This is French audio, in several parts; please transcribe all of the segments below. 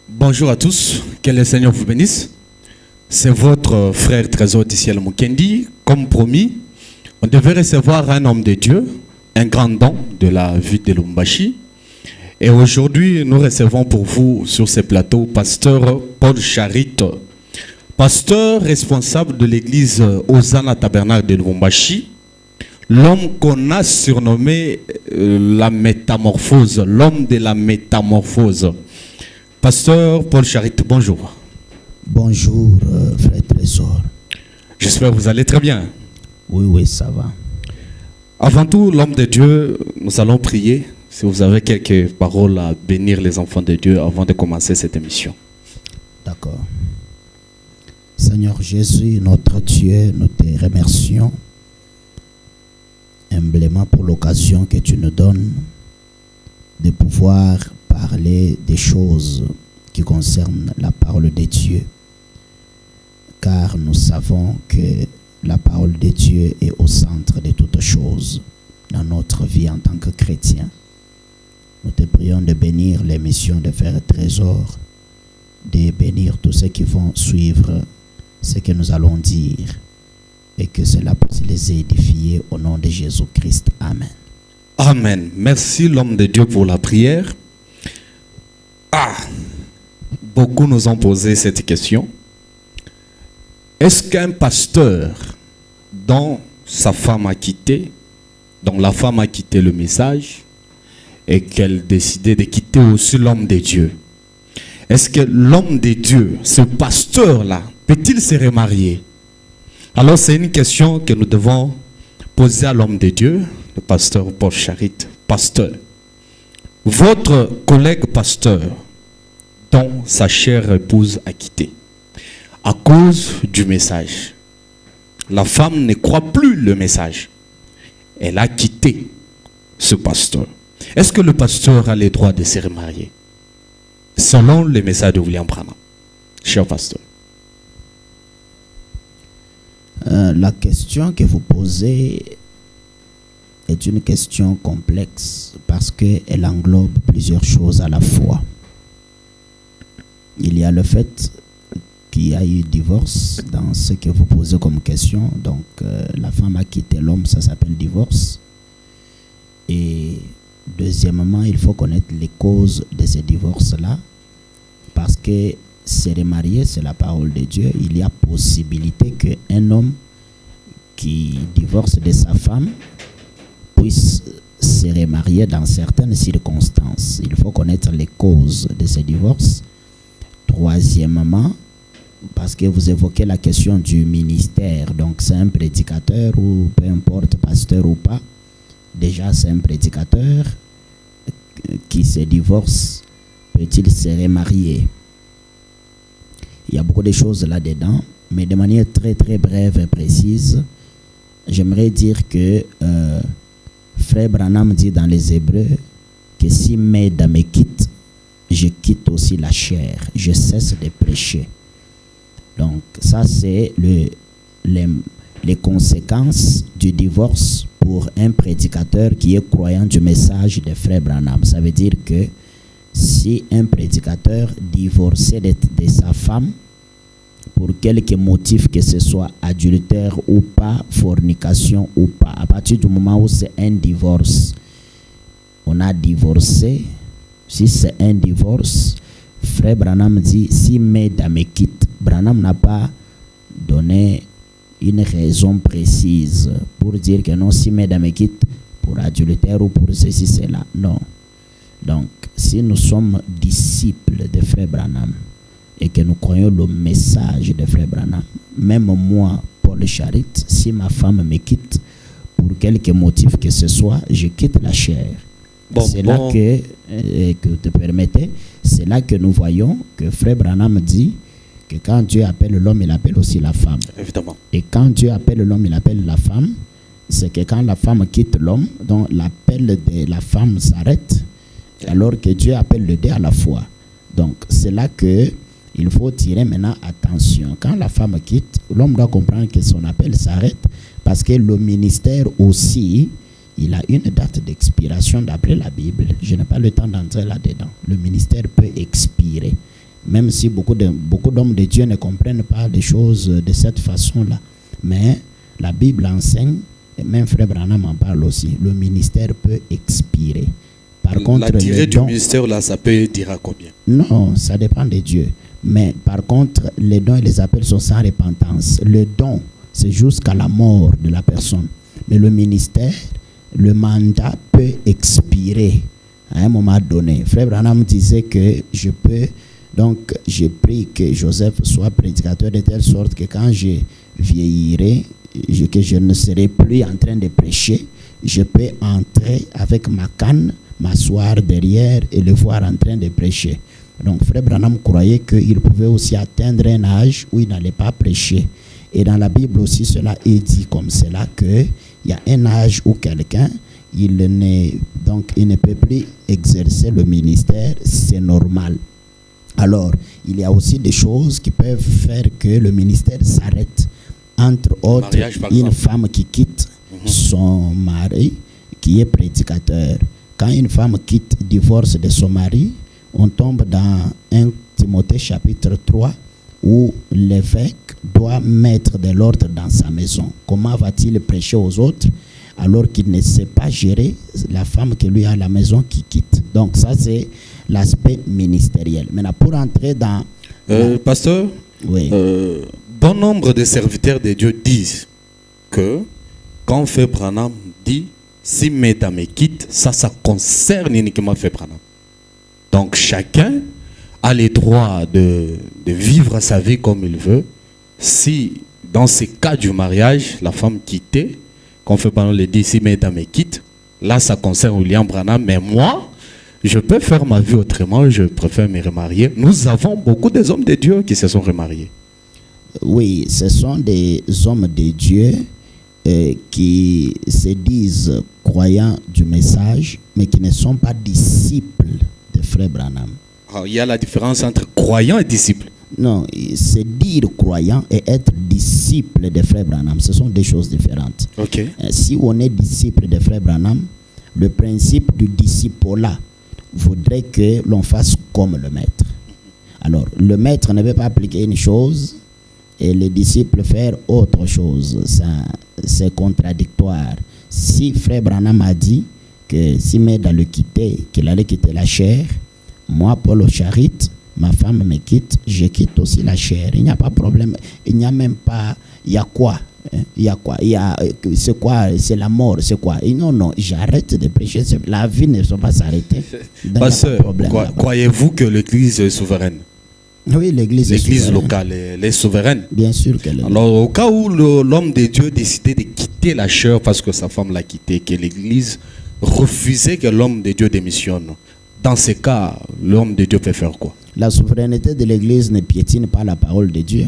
Bonjour à tous, que le Seigneur vous bénisse. C'est votre frère Trésor Tisiel Mukendi. Comme promis, on devait recevoir un homme de Dieu, un grand don de la ville de Lubumbashi. Et aujourd'hui, nous recevons pour vous sur ce plateau pasteur Paul Charit, pasteur responsable de l'église Hosanna Tabernacle de Lubumbashi, l'homme qu'on a surnommé la métamorphose, l'homme de la métamorphose. Pasteur Paul Charit, bonjour. Bonjour, frère Trésor. J'espère que vous allez très bien. Oui, ça va. Avant tout, l'homme de Dieu, nous allons prier. Si vous avez quelques paroles à bénir les enfants de Dieu avant de commencer cette émission. D'accord. Seigneur Jésus, notre Dieu, nous te remercions humblement pour l'occasion que tu nous donnes de pouvoir parler des choses qui concernent la parole de Dieu. Car nous savons que la parole de Dieu est au centre de toutes choses dans notre vie en tant que chrétien. Nous te prions de bénir l'émission de Frère Trésor, de bénir tous ceux qui vont suivre ce que nous allons dire et que cela puisse les édifier au nom de Jésus-Christ. Amen. Amen. Merci l'homme de Dieu pour la prière. Beaucoup nous ont posé cette question. Est-ce qu'un pasteur dont sa femme a quitté, dont la femme a quitté le message et qu'elle décidait de quitter aussi l'homme de Dieu, est-ce que l'homme de Dieu, ce pasteur-là, peut-il se remarier? Alors c'est une question que nous devons poser à l'homme de Dieu, le pasteur Paul Charit. Pasteur, votre collègue pasteur dont sa chère épouse a quitté à cause du message, la femme ne croit plus le message, elle a quitté ce pasteur. Est-ce que le pasteur a le droit de se remarier selon le message de William Branham, cher pasteur? La question que vous posez est une question complexe parce qu'elle englobe plusieurs choses à la fois. Il y a le fait qu'il y a eu divorce dans ce que vous posez comme question. Donc, la femme a quitté l'homme, ça s'appelle divorce. Et deuxièmement, il faut connaître les causes de ce divorce-là. Parce que se remarier, c'est la parole de Dieu. Il y a possibilité qu'un homme qui divorce de sa femme puisse se remarier dans certaines circonstances. Il faut connaître les causes de ce divorce. Troisièmement, parce que vous évoquez la question du ministère, donc c'est un prédicateur ou peu importe, pasteur ou pas, déjà c'est un prédicateur qui se divorce, peut-il se remarier? Il y a beaucoup de choses là-dedans, mais de manière très très brève et précise, j'aimerais dire que Frère Branham dit dans les Hébreux que si Maître me quitte, je quitte aussi la chair, je cesse de prêcher. Donc ça c'est les conséquences du divorce pour un prédicateur qui est croyant du message de Frère Branham. Ça veut dire que si un prédicateur divorçait de sa femme pour quelque motif que ce soit, adultère ou pas, fornication ou pas, à partir du moment où c'est un divorce, on a divorcé. Si c'est un divorce, Frère Branham dit, si Maître me quitte, Branham n'a pas donné une raison précise pour dire que non, si Maître me quitte pour adultère ou pour ceci, cela. Non. Donc, si nous sommes disciples de Frère Branham et que nous croyons le message de Frère Branham, même moi, Paul Charit, si ma femme me quitte pour quelque motif que ce soit, je quitte la chair. C'est là que te permettez, c'est là que nous voyons que Frère Branham dit que quand Dieu appelle l'homme, il appelle aussi la femme. Évidemment. Et quand Dieu appelle l'homme, il appelle la femme. C'est que quand la femme quitte l'homme, donc l'appel de la femme s'arrête, alors que Dieu appelle le deux à la fois. Donc c'est là que il faut tirer maintenant attention. Quand la femme quitte, l'homme doit comprendre que son appel s'arrête parce que le ministère aussi, il a une date d'expiration d'après la Bible. Je n'ai pas le temps d'entrer là-dedans. Le ministère peut expirer. même si beaucoup d'hommes de Dieu ne comprennent pas les choses de cette façon-là. Mais la Bible enseigne, et même Frère Branham en parle aussi, le ministère peut expirer. Par contre, la durée du ministère, là, ça peut dire à combien? Non, ça dépend de Dieu. Mais par contre, les dons et les appels sont sans repentance. Le don, c'est jusqu'à la mort de la personne. Mais le ministère, le mandat peut expirer à un moment donné. Frère Branham disait que je prie que Joseph soit prédicateur de telle sorte que quand je vieillirai, que je ne serai plus en train de prêcher, je peux entrer avec ma canne, m'asseoir derrière et le voir en train de prêcher. Donc Frère Branham croyait qu'il pouvait aussi atteindre un âge où il n'allait pas prêcher. Et dans la Bible aussi, cela est dit comme cela, qu'il y a un âge où quelqu'un, il ne peut plus exercer le ministère, c'est normal. Alors, il y a aussi des choses qui peuvent faire que le ministère s'arrête. Entre autres, une femme qui quitte son mari, qui est prédicateur. Quand une femme divorce de son mari, on tombe dans 1 Timothée chapitre 3, où l'évêque doit mettre de l'ordre dans sa maison. Comment va-t-il prêcher aux autres alors qu'il ne sait pas gérer la femme qui lui a à la maison qui quitte? Donc ça, c'est l'aspect ministériel. Maintenant, pour entrer dans... Pasteur, oui. Bon nombre de serviteurs de Dieu disent que quand Frère Branham dit « si mesdames me quittent », ça concerne uniquement Frère Branham. Donc chacun a le droit de vivre sa vie comme il veut. Si dans ce cas du mariage, la femme quittée, quand Frère Branham le dit « si mesdames me quittent », là ça concerne William Branham, mais moi, je peux faire ma vie autrement, je préfère me remarier. Nous avons beaucoup d'hommes de Dieu qui se sont remariés. Oui, ce sont des hommes de Dieu qui se disent croyants du message, mais qui ne sont pas disciples de Frère Branham. Alors, il y a la différence entre croyant et disciple. Non, c'est dire croyant et être disciple de Frère Branham. Ce sont deux choses différentes. Okay. Si on est disciple de Frère Branham, le principe du discipolat voudrait que l'on fasse comme le maître. Alors, le maître ne veut pas appliquer une chose et les disciples faire autre chose. Ça, c'est contradictoire. Si Frère Branham a dit que si Meda le quittait, qu'il allait quitter la chair, moi, Paul Charit, ma femme me quitte, je quitte aussi la chair. Il n'y a pas de problème. Il n'y a même pas... Il y a quoi? Il y a quoi? C'est quoi? C'est la mort, c'est quoi? Et non, j'arrête de prêcher. La vie ne va pas s'arrêter. Pasteur, croyez-vous que l'Église est souveraine? Oui, l'Église locale, elle est souveraine. Bien sûr qu'elle est. Alors, au cas où l'homme de Dieu décidait de quitter la chair parce que sa femme l'a quitté, que l'Église refusait que l'homme de Dieu démissionne, dans ce cas, l'homme de Dieu peut faire quoi? La souveraineté de l'Église ne piétine pas la parole de Dieu.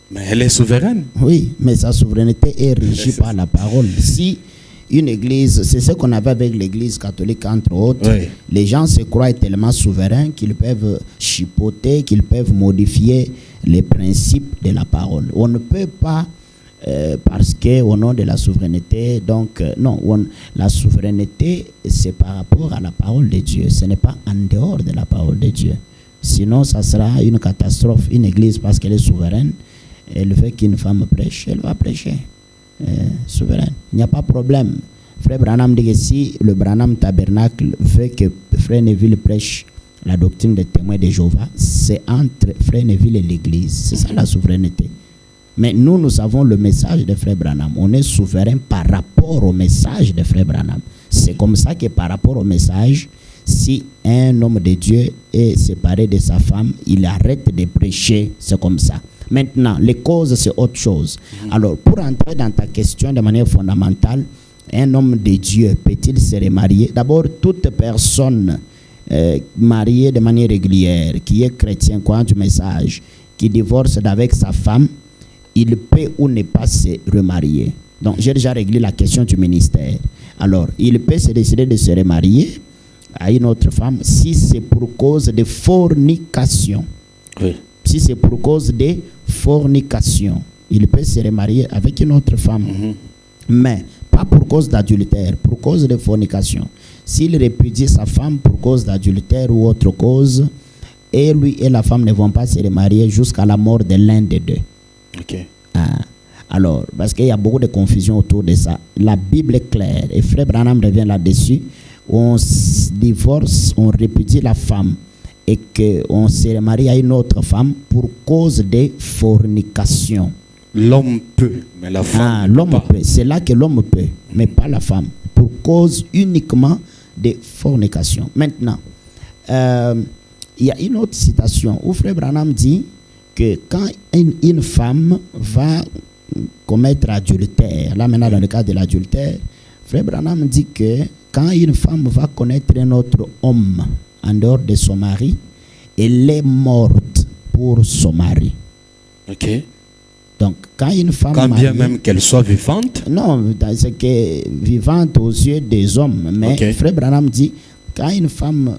Mais elle est souveraine. Oui, mais sa souveraineté est régie par la parole. Si une église, c'est ce qu'on avait avec l'église catholique entre autres, oui. Les gens se croient tellement souverains qu'ils peuvent chipoter, qu'ils peuvent modifier les principes de la parole. On ne peut pas, parce qu'au nom de la souveraineté, la souveraineté c'est par rapport à la parole de Dieu, ce n'est pas en dehors de la parole de Dieu. Sinon, ça sera une catastrophe. Une église, parce qu'elle est souveraine, elle veut qu'une femme prêche, elle va prêcher. Souveraine. Il n'y a pas de problème. Frère Branham dit que si le Branham Tabernacle veut que Frère Neville prêche la doctrine des témoins de Jéhovah, c'est entre Frère Neville et l'église. C'est ça la souveraineté. Mais nous avons le message de Frère Branham. On est souverain par rapport au message de Frère Branham. C'est comme ça que par rapport au message, si un homme de Dieu est séparé de sa femme, il arrête de prêcher. C'est comme ça. Maintenant, les causes, c'est autre chose. Alors, pour entrer dans ta question de manière fondamentale, un homme de Dieu peut-il se remarier? D'abord, toute personne mariée de manière régulière, qui est chrétien, croyant du message, qui divorce avec sa femme, il peut ou ne pas se remarier. Donc, j'ai déjà réglé la question du ministère. Alors, il peut se décider de se remarier à une autre femme si c'est pour cause de fornication. Oui. Si c'est pour cause de fornication, il peut se remarier avec une autre femme. Mais pas pour cause d'adultère, pour cause de fornication. S'il répudie sa femme pour cause d'adultère ou autre cause, et lui et la femme ne vont pas se remarier jusqu'à la mort de l'un des deux. Ok. Alors, parce qu'il y a beaucoup de confusion autour de ça. La Bible est claire, et Frère Branham revient là-dessus. On divorce, on répudie la femme, et qu'on se remarie à une autre femme pour cause de fornication. L'homme peut, mais la femme l'homme pas. peut. C'est là que l'homme peut, mais pas la femme. Pour cause uniquement de fornication. Maintenant, il y a une autre citation où Frère Branham dit que quand une femme va commettre adultère, là maintenant dans le cas de l'adultère, Frère Branham dit que quand une femme va connaître un autre homme en dehors de son mari, elle est morte pour son mari. Ok. Donc, quand une femme quand bien même qu'elle soit vivante. Non, c'est que vivante aux yeux des hommes. Mais Okay. Frère Branham dit, quand une femme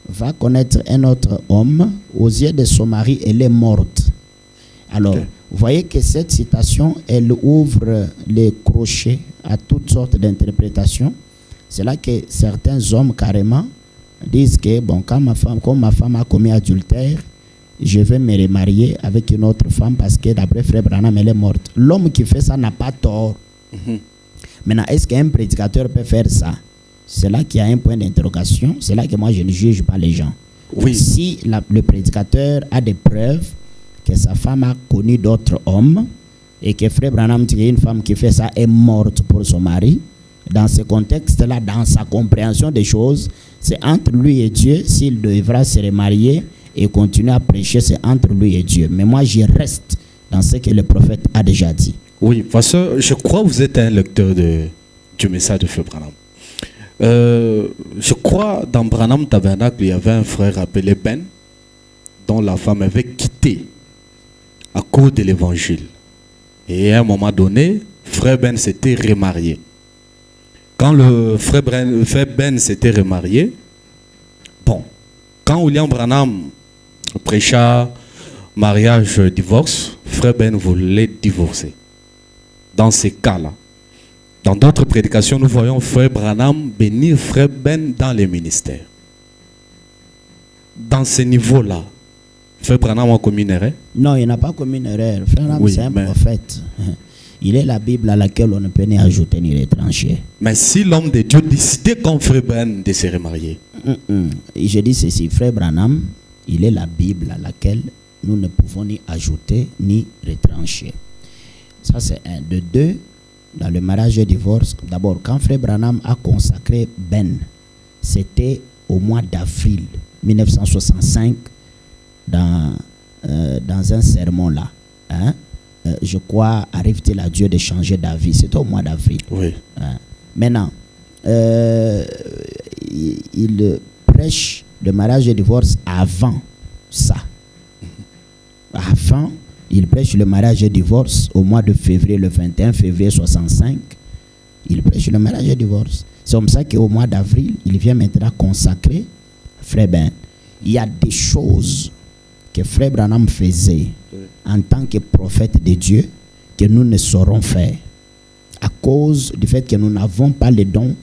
va connaître un autre homme, aux yeux de son mari, elle est morte. Alors, Okay. vous voyez que cette citation, elle ouvre les crochets à toutes sortes d'interprétations. C'est là que certains hommes, carrément, disent que, bon, comme ma femme a commis adultère, je vais me remarier avec une autre femme parce que d'après Frère Branham, elle est morte. L'homme qui fait ça n'a pas tort. Maintenant, est-ce qu'un prédicateur peut faire ça? C'est là qu'il y a un point d'interrogation. C'est là que moi, je ne juge pas les gens. Oui. Si le prédicateur a des preuves que sa femme a connu d'autres hommes et que Frère Branham dit qu'une femme qui fait ça est morte pour son mari, dans ce contexte-là, dans sa compréhension des choses, c'est entre lui et Dieu. S'il devra se remarier et continuer à prêcher, c'est entre lui et Dieu. Mais moi, j'y reste dans ce que le prophète a déjà dit. Oui, parce que je crois que vous êtes un lecteur du message de Frère Branham. Je crois dans Branham Tabernacle, il y avait un frère appelé Ben, dont la femme avait quitté à cause de l'évangile. Et à un moment donné, Frère Ben s'était remarié. Quand le frère Ben s'était remarié, bon, quand William Branham prêcha mariage, divorce, Frère Ben voulait divorcer. Dans ces cas-là, dans d'autres prédications, nous voyons Frère Branham bénir Frère Ben dans les ministères. Dans ce niveau-là, Frère Branham a commis une erreur? Non, il n'a pas commis une erreur. Frère Branham, Oui, c'est un mais prophète. Il est la Bible à laquelle on ne peut ni ajouter ni retrancher. Mais si l'homme de Dieu décidait comme Frère Ben de se remarier? Et je dis ceci, Frère Branham, il est la Bible à laquelle nous ne pouvons ni ajouter ni retrancher. Ça, c'est un. De deux, dans le mariage et divorce, d'abord, quand Frère Branham a consacré Ben, c'était au mois d'avril 1965, dans un sermon là. Je crois, arrive-t-il à Dieu de changer d'avis? C'était au mois d'avril. Oui. Maintenant, il prêche le mariage et divorce avant ça. Avant, il prêche le mariage et divorce au mois de février, le 21 février 65. Il prêche le mariage et divorce. C'est comme ça qu'au mois d'avril, il vient maintenant consacrer Frère Ben. Il y a des choses que Frère Branham faisait en tant que prophète de Dieu que nous ne saurons faire à cause du fait que nous n'avons pas le don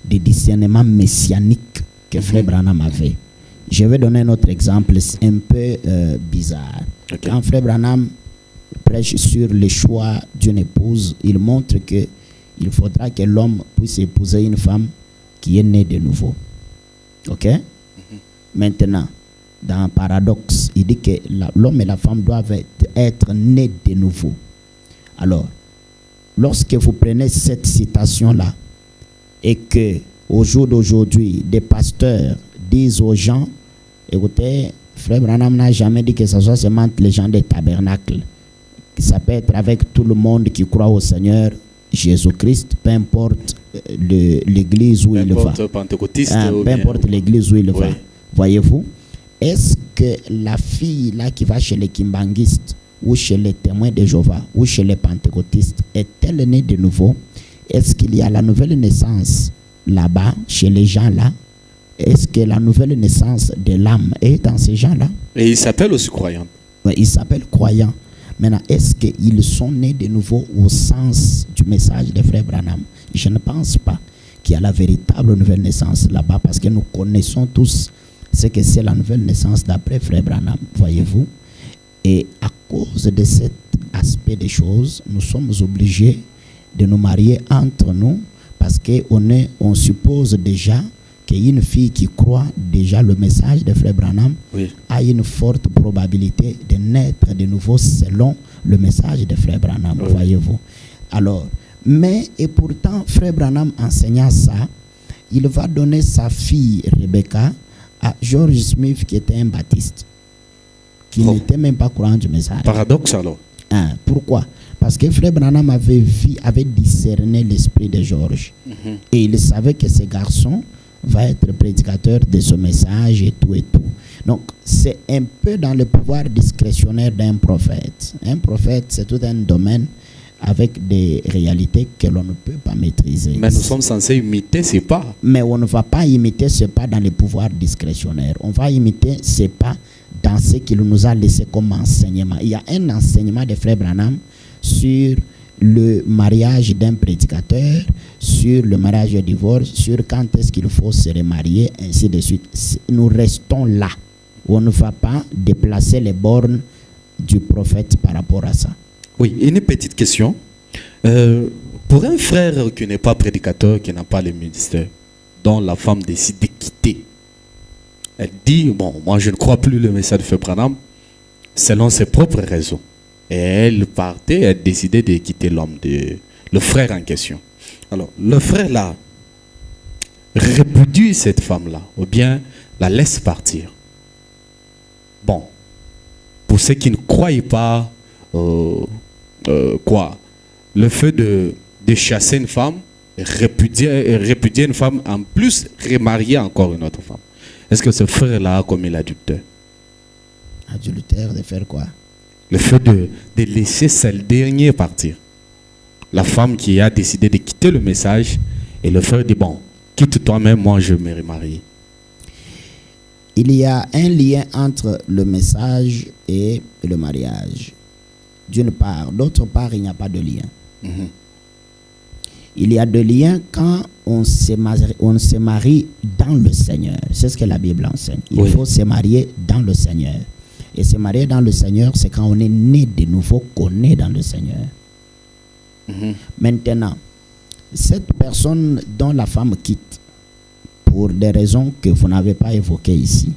de discernement messianique que Frère Branham avait. Je vais donner un autre exemple un peu bizarre. Okay. Quand Frère Branham prêche sur le choix d'une épouse, il montre que il faudra que l'homme puisse épouser une femme qui est née de nouveau. Ok? Maintenant, dans Paradoxe, il dit que l'homme et la femme doivent être nés de nouveau. Alors, lorsque vous prenez cette citation-là et que au jour d'aujourd'hui, des pasteurs disent aux gens, écoutez, Frère Branham n'a jamais dit que ce soit seulement les gens des tabernacles. Ça peut être avec tout le monde qui croit au Seigneur Jésus-Christ, peu importe l'église où il va. Peu importe l'église où il va. Voyez-vous? Est-ce que la fille là qui va chez les kimbanguistes ou chez les témoins de Jéhovah ou chez les pentecôtistes est-elle née de nouveau? Est-ce qu'il y a la nouvelle naissance là-bas, chez les gens là? Est-ce que la nouvelle naissance de l'âme est dans ces gens là? Et ils s'appellent aussi croyants. Oui, ils s'appellent croyants. Maintenant, est-ce qu'ils sont nés de nouveau au sens du message de Frère Branham? Je ne pense pas qu'il y a la véritable nouvelle naissance là-bas parce que nous connaissons tous c'est que c'est la nouvelle naissance d'après Frère Branham, voyez-vous. Et à cause de cet aspect des choses, nous sommes obligés de nous marier entre nous parce qu'on suppose déjà qu'une fille qui croit déjà le message de Frère Branham a une forte probabilité de naître de nouveau selon le message de Frère Branham, voyez-vous. Alors, mais et pourtant, Frère Branham enseignant ça, il va donner sa fille Rebecca à George Smith qui était un baptiste, qui n'était même pas croyant du message. Paradoxe alors. Pourquoi? Parce que Frère Branham avait discerné l'esprit de George. Et il savait que ce garçon va être prédicateur de ce message et tout et tout. Donc, c'est un peu dans le pouvoir discrétionnaire d'un prophète. Un prophète, c'est tout un domaine avec des réalités que l'on ne peut pas maîtriser. Mais nous sommes censés imiter ces pas. Mais on ne va pas imiter ce pas dans le pouvoir discrétionnaire. On va imiter ce pas dans ce qu'il nous a laissé comme enseignement. Il y a un enseignement de Frère Branham sur le mariage d'un prédicateur, sur le mariage et le divorce, sur quand est-ce qu'il faut se remarier, ainsi de suite. Nous restons là. On ne va pas déplacer les bornes du prophète par rapport à ça. Oui, une petite question. Pour un frère qui n'est pas prédicateur, qui n'a pas le ministère, dont la femme décide de quitter, elle dit, bon, moi je ne crois plus le message de Frère Branham, selon ses propres raisons. Et elle partait, elle décidait de quitter le frère en question. Alors, le frère là répudie cette femme-là, ou bien la laisse partir. Bon, pour ceux qui ne croient pas, le fait de chasser une femme, répudier une femme, en plus remarier encore une autre femme. Est-ce que ce frère-là a commis l'adultère? Adultère de faire quoi? Le fait de laisser celle dernière partir. La femme qui a décidé de quitter le message, et le frère dit, bon, quitte toi-même, moi je me remarie. Il y a un lien entre le message et le mariage. D'une part. D'autre part, il n'y a pas de lien. Il y a de liens quand on se marie dans le Seigneur. C'est ce que la Bible enseigne. Il faut se marier dans le Seigneur. Et se marier dans le Seigneur, c'est quand on est né de nouveau, qu'on est dans le Seigneur. Maintenant, cette personne dont la femme quitte, pour des raisons que vous n'avez pas évoquées ici,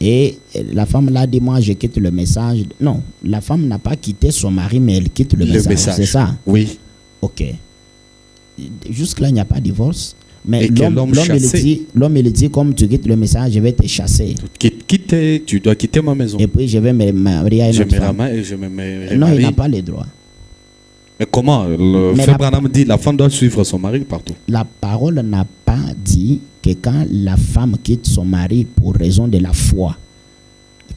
et la femme l'a dit, moi je quitte le message. Non, la femme n'a pas quitté son mari, mais elle quitte le message. C'est ça? Oui. Ok. Jusque-là, il n'y a pas de divorce. Mais l'homme il dit, comme tu quittes le message, je vais te chasser. Tu dois quitter ma maison. Et puis je vais me marier à une autre femme. Non, il n'a pas les droits. Mais comment? Le Frère Branham dit, la femme doit suivre son mari partout. La parole n'a pas dit que quand la femme quitte son mari pour raison de la foi,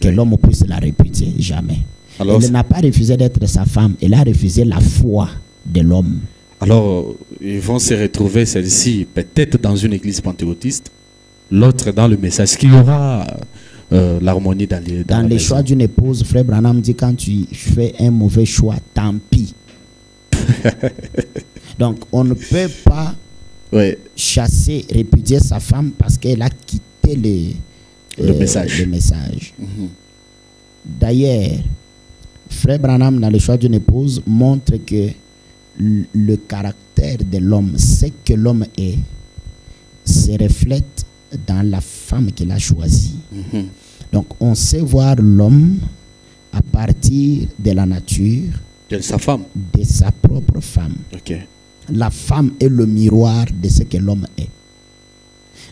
que l'homme puisse la répudier. Jamais. Alors, elle n'a pas refusé d'être sa femme, elle a refusé la foi de l'homme. Alors, ils vont se retrouver, celle-ci, peut-être dans une église pentecôtiste, l'autre dans le message. Est-ce qu'il y aura l'harmonie dans les choix d'une épouse? Frère Branham dit, quand tu fais un mauvais choix, tant pis. Donc, on ne peut pas chasser, répudier sa femme parce qu'elle a quitté le message. D'ailleurs, Frère Branham, dans le choix d'une épouse, montre que le caractère de l'homme, ce que l'homme est, se reflète dans la femme qu'il a choisie. Donc, on sait voir l'homme à partir de la nature, de sa femme, de sa propre femme. La femme est le miroir de ce que l'homme est.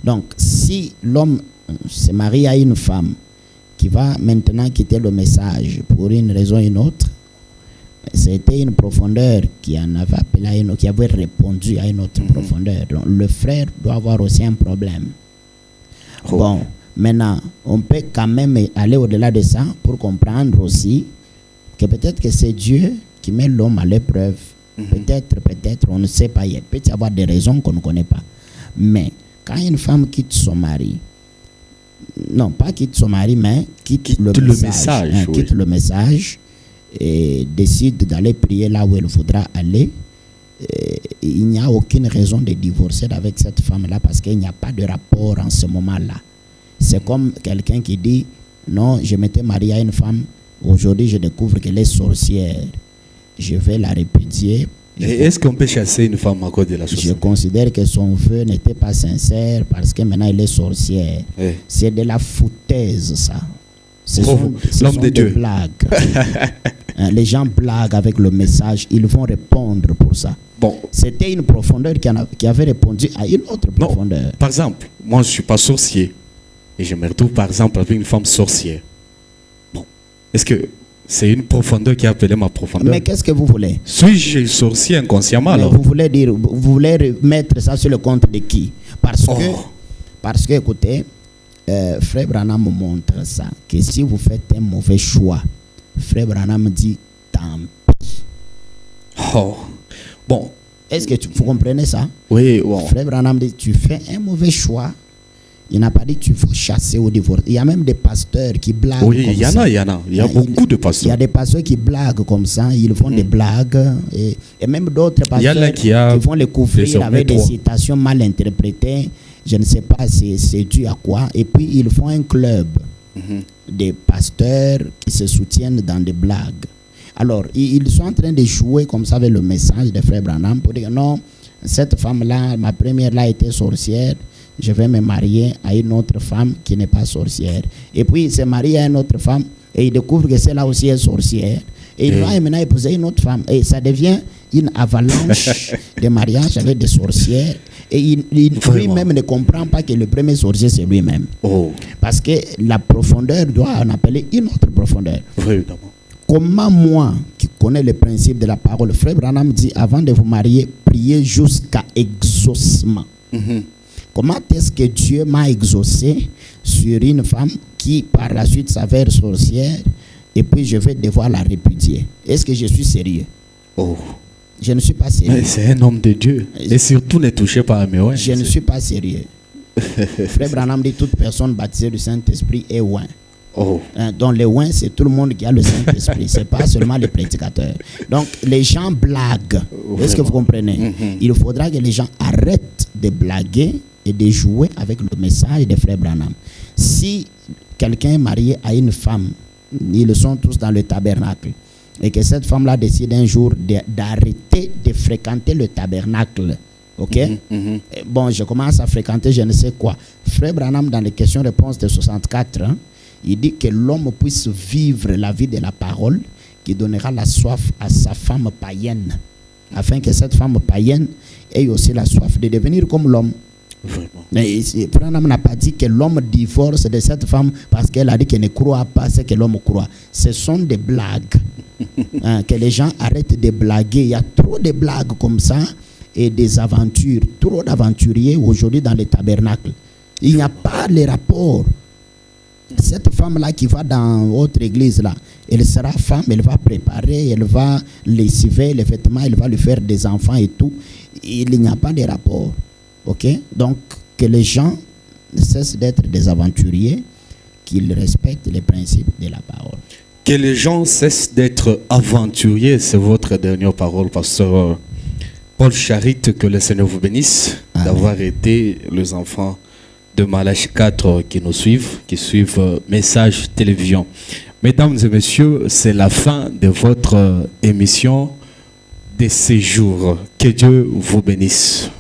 Donc, si l'homme se marie à une femme qui va maintenant quitter le message pour une raison ou une autre, c'était une profondeur qui en avait appelé qui avait répondu à une autre profondeur. Donc, le frère doit avoir aussi un problème. Bon, maintenant, on peut quand même aller au-delà de ça pour comprendre aussi que peut-être que c'est Dieu qui met l'homme à l'épreuve. Peut-être, on ne sait pas. Il peut y avoir des raisons qu'on ne connaît pas. Mais quand une femme quitte son mari, non, pas quitte son mari, mais quitte le message. Quitte le message et décide d'aller prier là où elle voudra aller, il n'y a aucune raison de divorcer avec cette femme-là parce qu'il n'y a pas de rapport en ce moment-là. C'est comme quelqu'un qui dit, non, je m'étais marié à une femme, aujourd'hui je découvre qu'elle est sorcière. Je vais la répudier. Et est-ce qu'on peut chasser une femme à cause de la Je sorcellerie? considère que son vœu n'était pas sincère parce que maintenant elle est sorcière. Oui. C'est de la foutaise, ça. Ce Oh, sont l'homme de des Dieu. blagues. Les gens blaguent avec le message, ils vont répondre pour ça. Bon, C'était une profondeur qui avait répondu à une autre non, profondeur. par exemple, moi je ne suis pas sorcier. Et je me retrouve par exemple avec une femme sorcière. Bon, est-ce que c'est une profondeur qui a appelé ma profondeur? Mais qu'est-ce que vous voulez? Suis-je sorcier inconsciemment Mais alors? vous voulez mettre ça sur le compte de qui? Parce que écoutez, Frère Branham montre ça, que si vous faites un mauvais choix, Frère Branham dit tant pis. Oh, bon, Est-ce que vous comprenez ça? oui, bon. Frère Branham dit tu fais un mauvais choix. Il n'a pas dit qu'il faut chasser au divorce. Il y a même des pasteurs qui blaguent Oui, comme il y en ça. a, il y en a. Il y a beaucoup de Il y a pasteurs. des pasteurs qui blaguent comme ça, ils font des blagues. Et même d'autres Il y en a pasteurs qui vont les couvrir désormais avec des 3. citations mal interprétées. Je ne sais pas c'est dû à quoi. Et puis ils font un club des pasteurs qui se soutiennent dans des blagues. Alors, ils sont en train de jouer comme ça avec le message de Frère Branham pour dire non, cette femme-là, ma première là était sorcière. Je vais me marier à une autre femme qui n'est pas sorcière. Et puis il s'est marié à une autre femme et il découvre que celle-là aussi est sorcière. Et il va maintenant épouser une autre femme. Et ça devient une avalanche de mariages avec des sorcières. Et lui-même ne comprend pas que le premier sorcier, c'est lui-même. Oh, Parce que la profondeur doit en appeler une autre profondeur. évidemment. Comment moi, qui connais le principe de la parole, Frère Branham dit, avant de vous marier, priez jusqu'à exaucement. Comment est-ce que Dieu m'a exaucé sur une femme qui par la suite s'avère sorcière et puis je vais devoir la répudier? Est-ce que je suis sérieux? Oh, Je ne suis pas sérieux. mais c'est un homme de Dieu. Et surtout, ne touchez pas à mes oins. Je ne suis pas sérieux. Frère Branham dit toute personne baptisée du Saint-Esprit est oint. Oh, Donc les oins, c'est tout le monde qui a le Saint-Esprit. C'est pas seulement les prédicateurs. Donc les gens blaguent. Est-ce que vous comprenez? Il faudra que les gens arrêtent de blaguer et de jouer avec le message de Frère Branham. Si quelqu'un est marié à une femme, ils sont tous dans le tabernacle, et que cette femme-là décide un jour d'arrêter de fréquenter le tabernacle, ok? Bon, je commence à fréquenter je ne sais quoi. Frère Branham, dans les questions-réponses de 64, il dit que l'homme puisse vivre la vie de la parole qui donnera la soif à sa femme païenne, afin que cette femme païenne ait aussi la soif de devenir comme l'homme. vraiment. Mais Branham n'a pas dit que l'homme divorce de cette femme parce qu'elle a dit qu'elle ne croit pas ce que l'homme croit. Ce sont des blagues. Que les gens arrêtent de blaguer. Il y a trop de blagues comme ça et des aventures. Trop d'aventuriers aujourd'hui dans les tabernacles. Il n'y a pas les rapports. Cette femme-là qui va dans votre église là, elle sera femme, elle va préparer, elle va lessiver les vêtements, elle va lui faire des enfants et tout. Il n'y a pas de rapport. Ok? Donc, que les gens cessent d'être des aventuriers, qu'ils respectent les principes de la parole. Que les gens cessent d'être aventuriers, c'est votre dernière parole, pasteur Paul Charit. Que le Seigneur vous bénisse d'avoir été les enfants de Malachie 4 qui nous suivent, qui suivent Message Télévision. Mesdames et messieurs, c'est la fin de votre émission de ces jours. Que Dieu vous bénisse.